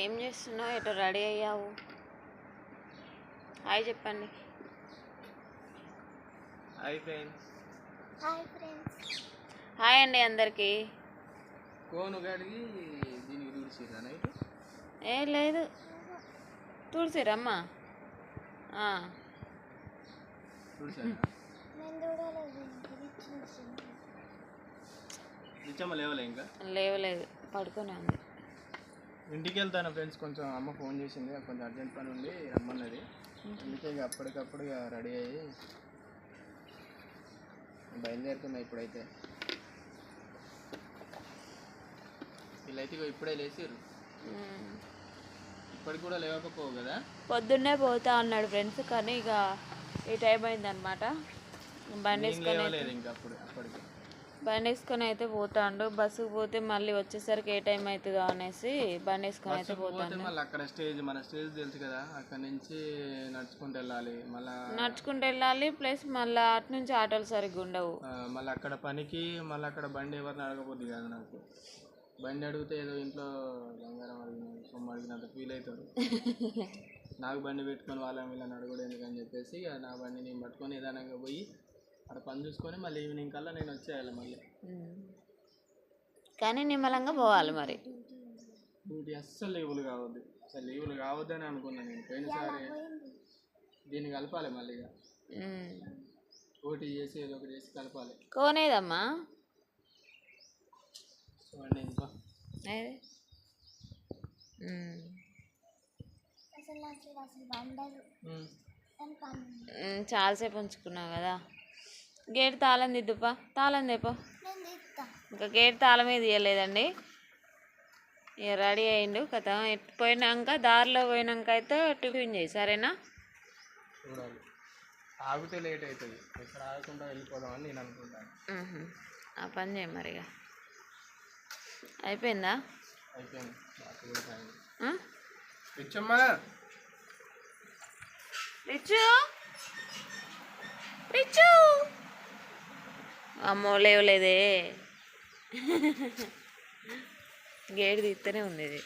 ఏం చేస్తున్నావు? ఎటో రెడీ అయ్యావు? హాయ్ చెప్పండి. Hi friends. హాయ్ అండి అందరికి. కోను గడిగి దీనికి తుడిచిరా నైట్? ఏ లేదు, తుడిసిరమ్మా. లేవలే ఇంకా లేవలేదు, పడుకొని ఉంది. ఇంటికి వెళ్తాను ఫ్రెండ్స్. కొంచెం అమ్మ ఫోన్ చేసింది, కొంచెం అర్జెంట్ పని ఉండి రమ్మన్నది. అందుకే ఇక అప్పటికప్పుడు ఇక రెడీ అయ్యి బయలుదేరుతున్నా. ఇప్పుడైతే వీళ్ళైతే ఇప్పుడే లేచారు. ఇప్పటికి కూడా లేవకపోవు కదా. పొద్దున్నే పోతా అన్నాడు ఫ్రెండ్స్, కానీ ఇక ఈ టైం అయిందనమాట. బండి వేసుకొని అయితే పోతాడు. బస్సుకు పోతే మళ్ళీ వచ్చేసరికి ఏ టైం అవుతుందో అనేసి బండి వేసుకొని అయితే పోతాను. మళ్ళీ అక్కడ స్టేజ్, మన స్టేజ్ తెలుసు కదా, అక్కడ నుంచి నడుచుకుంటూ వెళ్ళాలి. ప్లస్ మళ్ళీ అటు నుంచి ఆటోలు సరిగ్గా ఉండవు. మళ్ళీ అక్కడ పనికి, మళ్ళీ అక్కడ బండి ఎవరిని అడగబోద్ది కాదు. నాకు బండి అడిగితే ఏదో ఇంట్లో బంగారం అడిగిన సొమ్ము అడిగినంత ఫీల్ అవుతారు. నాకు బండి పెట్టుకొని వీళ్ళని అడగడు ఎందుకని చెప్పేసి నా బండి నేను పట్టుకొని నిదానంగా పోయి అక్కడ పని చూసుకొని మళ్ళీ ఈవినింగ్ కల్లా నేను వచ్చేయాలి మళ్ళీ. కానీ నిమ్మలంగా పోవాలి. మరి డ్యూటీ అస్సలు లీవులు కావద్దు, అసలు లీవులు కావద్దని అనుకున్నాను నేను. పోయినసారి దీన్ని కలపాలి మళ్ళీ, పోటీ చేసి ఏదో ఒకటి చేసి కలపాలి. కోనేదమ్మా చూడండి ఇంకా చాలాసేపు ఉంచుకున్నావు కదా. గేట్ తాళం దిద్దుపా, తాళం దేపో. ఇంకా గేట్ తాళమే తీయలేదండి. ఇక రెడీ అయ్యిండు కథ. పోయినాక దారిలో పోయినాక అయితే టిఫిన్ చేయి, సరేనా? చూడాలి, ఆగితే లేట్ అవుతుంది. ఇక్కడ ఆగకుండా వెళ్ళిపోదామని నేను అనుకుంటాను. ఆ పని చేయి మరి. ఇక అయిపోయిందా? అయిపోయింది. రిచ్చు అమ్మో లేవలేదే. గేట్ తీస్తూనే ఉంది ఇది.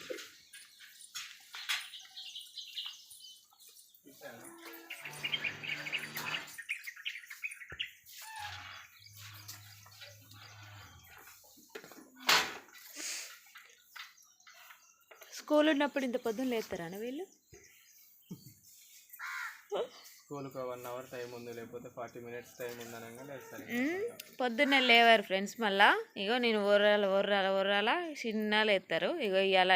స్కూల్ ఉన్నప్పుడు ఇంత పొద్దున్న లేస్తారా వీళ్ళు? స్కూల్కి 1 అవర్ టైం ఉంది, లేకపోతే 40 మినిట్స్ టైం ఉందనగా లేస్తారు. పొద్దున్నే లేవారు ఫ్రెండ్స్. మళ్ళా ఇగో నేను ఒర్రాల చిన్న లేస్తారు. ఇగో ఇవాళ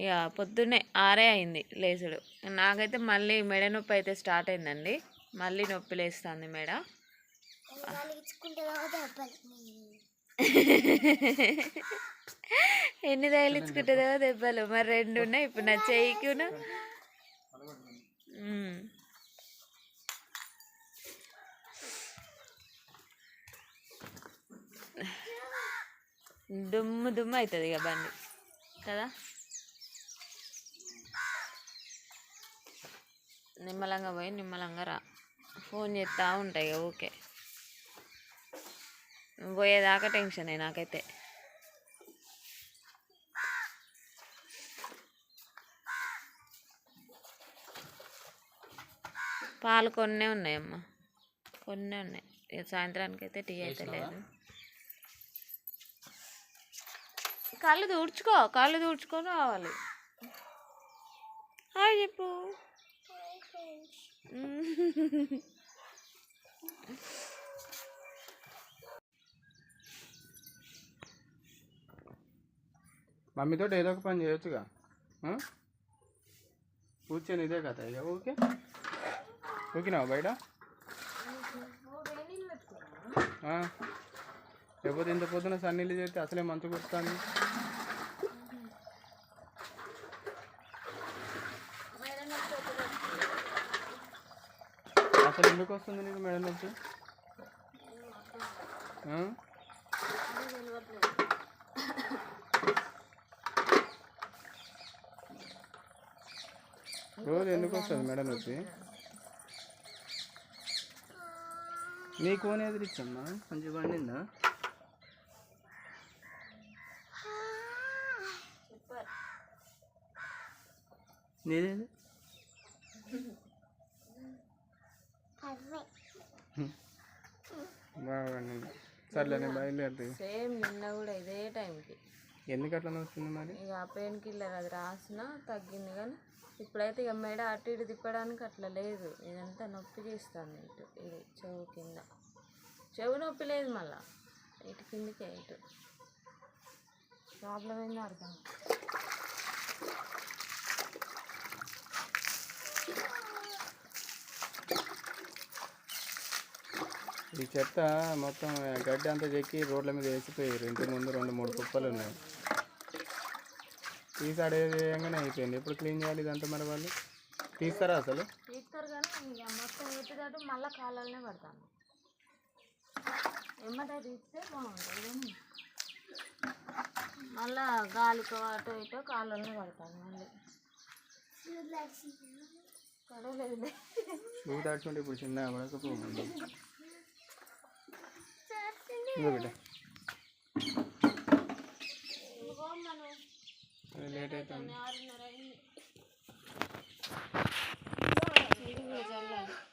ఇక పొద్దున్నే 6 అయింది లేచుడు. నాకైతే మళ్ళీ మెడ నొప్పి అయితే స్టార్ట్ అయిందండి. మళ్ళీ నొప్పి లేస్తుంది మెడ. ఎన్ని తగిలించుకుంటుందో దెబ్బలు. మరి 2 ఉన్నాయి ఇప్పుడు నా చెయ్యికును. దుమ్ము అవుతుంది ఇక బండి కదా. నిమ్మలంగా పోయి నిమ్మలంగా రా. ఫోన్ చేస్తూ ఉంటాయి ఇక ఓకే. పోయేదాకా టెన్షనే నాకైతే. పాలు కొన్నే ఉన్నాయమ్మా, కొన్నే ఉన్నాయి. ఇక సాయంత్రానికి అయితే టీ అయితే లేదు. కళ్ళు తుడుచుకొని రావాలి. హాయ్ చెప్పు. మమ్మీతో ఏదో ఒక పని చేయొచ్చుగా. కూర్చొని ఇదే కదా ఇక ఓకే. ఓకేనా బయట? లేకపోతే ఇంత పొద్దున సన్నీళ్ళు చేస్తే అసలే మంచు కొడుతుంది. అసలు ఎందుకు వస్తుంది నీకు మెడ నొప్పి? రోజు ఎందుకు వస్తుంది మెడ నొప్పి? నీ కోన్ ఎదిరిచ్చమ్మా, కొంచెం పండిందా? సూపర్. నీదేది బాగుంది. సర్లే నేను బయలుదేరుతుంది. సేమ్ నిన్న కూడా ఇదే టైంకి. ఎందుకు అట్లా వస్తుంది మరి? ఇక పెయిన్ కిల్లర్ అది రాసిన తగ్గింది, కానీ ఇప్పుడైతే ఇక మెడ అటు ఇటు తిప్పడానికి అట్లా లేదు. ఇదంతా నొప్పి చేస్తాను ఇటు, ఇది చెవు కింద. చెవు నొప్పి లేదు, మళ్ళా ఇటు కిందికే ఇటు. ప్రాబ్లం ఏందో అర్థం. ఈ చెత్త మొత్తం గడ్డి అంతా చెక్కి రోడ్ల మీద వేసిపోయారు. ఇంటి ముందు 2-3 కుప్పలు ఉన్నాయి. తీసాడేయంగానే అయిపోయింది. ఎప్పుడు క్లీన్ చేయాలి ఇదంతా? మరి వాళ్ళు తీస్తారా అసలు? తీస్తారు, కానీ ఇక మొత్తం ఎత్తుదాటు మళ్ళీ కాళ్ళనే పడతాను. ఎమ్మటే తీస్తే బాగుంటుంది, కానీ మళ్ళా గాలికో అటో ఇటో కాళ్ళనే పడతాను. మళ్ళీ పడలేదు. నువ్వు దాచుకుంటే ఇప్పుడు చిన్న పడకపోయింది. ఇంకో బిడ్డ లేట్ అవుతుంది.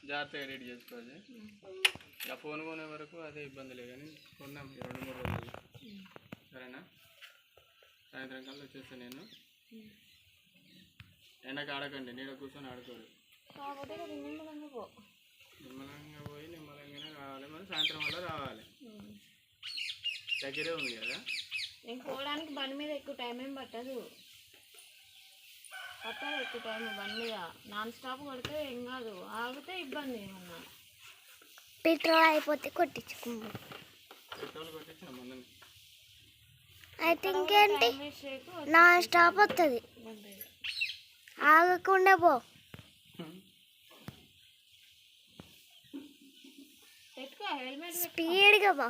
జాగ్రత్త ఎడిట్ చేసుకోవాలి. ఇక ఫోన్ కొనే వరకు అదే ఇబ్బందిలే, కానీ కొన్నాం 2-3 రోజులు. సరేనా? సాయంత్రం కల్లా వచ్చేస్తాను నేను. ఎండకు ఆడకండి, నీడ కూర్చొని ఆడుకోరు. నిమ్మలంగా పోయి నిమ్మలంగానే రావాలి. మరి సాయంత్రం వల్ల రావాలి. దగ్గరే ఉంది కదా. నేను పోవడానికి బండి మీద ఎక్కువ టైం ఏం పట్టదు ఎక్కువ టైం బండి మీద. నాన్ స్టాప్ కొడితే ఏం కాదు, ఆగితే ఇబ్బంది. ఏమన్నా పెట్రోల్ అయిపోతే కొట్టించుకుంటాం. పెట్రోల్ కొట్టించిన ముందు అయితే ఇంకేంటి, నాన్ స్టాప్ వస్తుంది, ఆగకుండా పో. స్పీడ్గా బా,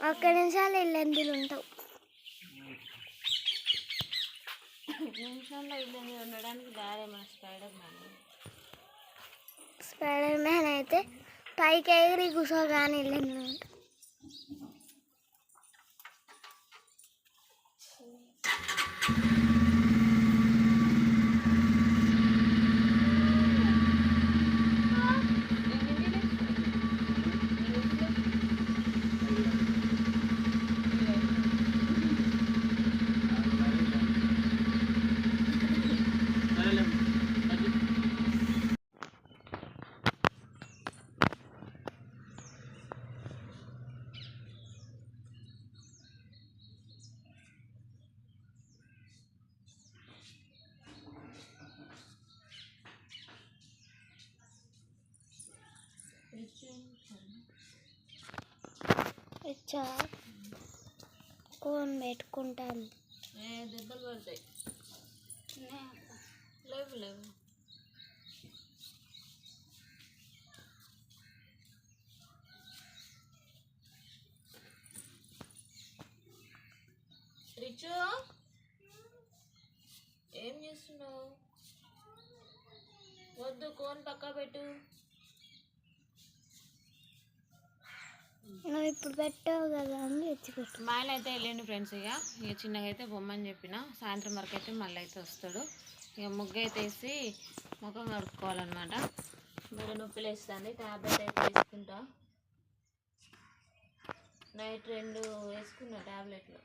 1 నిమిషాలు ఇల్లందులు ఉంటావు. నిమిషంలో ఇబ్బంది ఉండడానికి దారే మన స్పైడర్ మ్యాన్ అయితే పైకి ఎగిరి కూర్చోగానే ఇల్లందులు ఉంటావు. ఇచ్చా కోన్ పెట్టుకుంటాను. దెబ్బలు పడతాయి. లేవు లేవు. రిచు, ఏం చేస్తున్నావు? వద్దు, కోన్ పక్క పెట్టు. నువ్వు ఇప్పుడు పెట్టావు కదా అని తెచ్చిపెట్టు. మా ఆయన అయితే వెళ్ళండి ఫ్రెండ్స్. ఇక చిన్నగా అయితే బొమ్మని చెప్పిన, సాయంత్రం వరకు అయితే మళ్ళీ అయితే వస్తాడు. ఇక ముగ్గు అయితే వేసి ముఖం కడుక్కోవాలన్నమాట. మెడ నొప్పిలు వేస్తుంది. ట్యాబ్లెట్ అయితే వేసుకుంటా. నైట్ 2 వేసుకున్నా ట్యాబ్లెట్లు,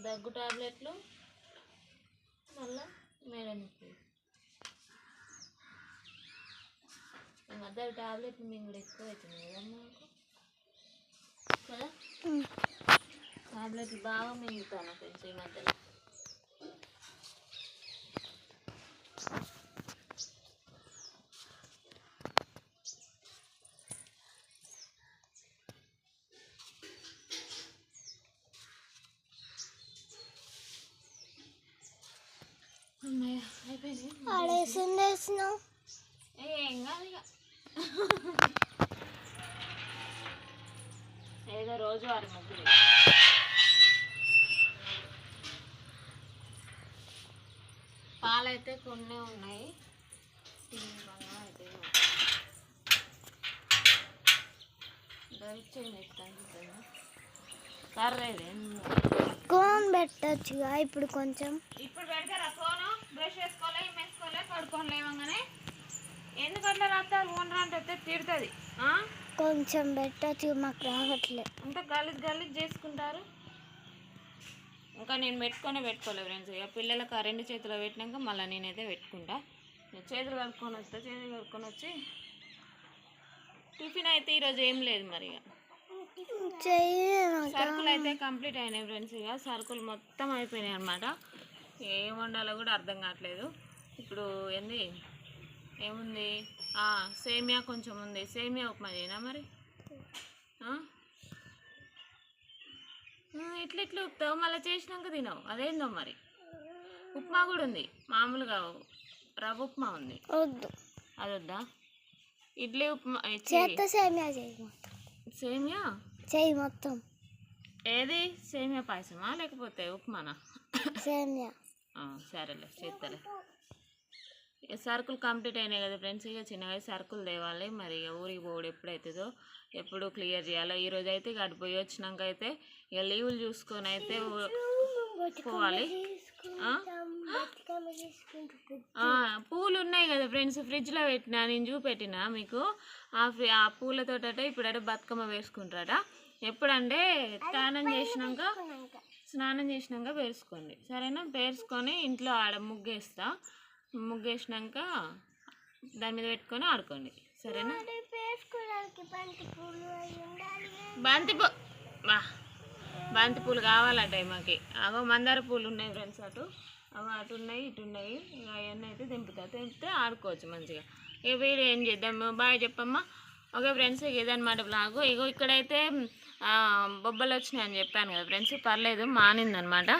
దగ్గు ట్యాబ్లెట్లు, మళ్ళీ మెడ నొప్పి. ఈ మధ్య ట్యాబ్లెట్లు మేము కూడా ఎక్కువ అవుతుంది కదమ్మా కదా. ట్యాబ్లెట్లు బాగా మింగుతాను ఫ్రెండ్స్ ఈ మధ్యలో. అమ్మయ్య అయిపోయింది. ఆడేసింది వేసినావు. ఏం కాదు ఇక, ఏదో రోజు 6 ముగ్గులు. పాలైతే కొన్ని ఉన్నాయి. ధరించేది కర్రేది కోన్ పెట్టచ్చుగా ఇప్పుడు కొంచెం. ఇప్పుడు పెడతారా ఫోను? బ్రష్ వేసుకోలే, ఏం వేసుకోలే, పడుకొని లేవగానే ఎందుకు అట్లా రాస్తారు? ఫోన్ అంటే తిడుతుంది. కొంచెం పెట్టచ్చు, మాకు రావట్లే. అంత గలీజ్ గలీజ్ చేసుకుంటారు. ఇంకా నేను పెట్టుకోలే ఫ్రెండ్స్. ఇక పిల్లలకు ఆ 2 చేతులు పెట్టినాక మళ్ళీ నేనైతే పెట్టుకుంటా. చేతులు కడుక్కొని వచ్చి టిఫిన్ అయితే ఈరోజు ఏం లేదు మరి. ఇక సరుకులు అయితే కంప్లీట్ అయినాయి ఫ్రెండ్స్. ఇక సరుకులు మొత్తం అయిపోయినాయి అనమాట. ఏం వండాలో కూడా అర్థం కావట్లేదు. ఇప్పుడు ఏముంది, సేమియా కొంచెం ఉంది. సేమియా ఉప్మా చేయనా మరి? ఇట్లా ఉప్తావు, మళ్ళీ చేసినాక తినవు, అదేందో మరి. ఉప్మా కూడా ఉంది, మామూలుగా రవ్వ ఉప్మా ఉంది. వద్దు, అది వద్దా? ఇడ్లీ ఉప్మా సేమియా చేయి. సేమియా చేయి మొత్తం. ఏది సేమియా పాయసమా లేకపోతే ఉప్మానా? సేమియా. సరేలే, చేస్తలే. ఇక సరుకులు కంప్లీట్ అయినాయి కదా ఫ్రెండ్స్. ఇక చిన్నగా సరుకులు తేవాలి మరి. ఇక ఊరికి పోవడం ఎప్పుడైతుందో, ఎప్పుడు క్లియర్ చేయాలో. ఈరోజు అయితే ఇక పోయి వచ్చినాక అయితే ఇక లీవులు చూసుకొని అయితే పోవాలి. పూలు ఉన్నాయి కదా ఫ్రెండ్స్, ఫ్రిడ్జ్లో పెట్టినా, నేను చూపెట్టినా మీకు. ఆ పూలతోట ఇప్పుడైతే బతుకమ్మ వేసుకుంటారట. ఎప్పుడంటే స్నానం చేసినాక పేర్చుకోండి, సరేనా? పేర్చుకొని ఇంట్లో ఆడ ముగ్గేసినాక దాని మీద పెట్టుకొని ఆడుకోండి, సరేనా? బంతి పూలు కావాలట మాకి. అగో మందార పూలు ఉన్నాయి ఫ్రెండ్స్, అటు ఉన్నాయి, ఇటు ఉన్నాయి. ఇక అవన్నీ అయితే తెంపితే ఆడుకోవచ్చు మంచిగా. ఇక వీడియో ఏం చేద్దాము, బాయ్ చెప్పమ్మా. ఓకే ఫ్రెండ్స్, ఇదన్నమాట బ్లాగు. ఇగో ఇక్కడైతే బొబ్బలు వచ్చినాయి అని చెప్పాను కదా ఫ్రెండ్స్. పర్లేదు, మానిందనమాట.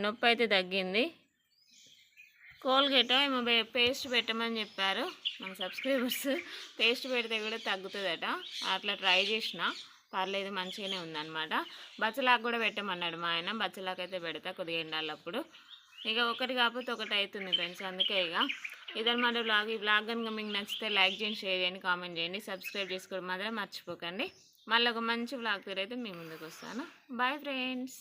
నొప్పి అయితే తగ్గింది. కోల్గేట్ ఏమో పేస్ట్ పెట్టమని చెప్పారు మన సబ్స్క్రైబర్స్. పేస్ట్ పెడితే కూడా తగ్గుతుందట. అట్లా ట్రై చేసిన, పర్లేదు, మంచిగానే ఉందన్నమాట. బచ్చలాకు కూడా పెట్టమన్నాడు మా ఆయన. బచ్చలాకు అయితే పెడతా కొద్దిగా ఎండాలప్పుడు. ఇక ఒకటి కాకపోతే ఒకటి అవుతుంది ఫ్రెండ్స్. అందుకే ఇక ఇదన్నమాట బ్లాగ్. ఈ బ్లాగ్ కనుక మీకు నచ్చితే లైక్ చేయండి, షేర్ చేయండి, కామెంట్ చేయండి, సబ్స్క్రైబ్ చేసుకోవడం మాత్రం మర్చిపోకండి. మళ్ళీ ఒక మంచి బ్లాగ్ అయితే మీ ముందుకు వస్తాను. Bye friends.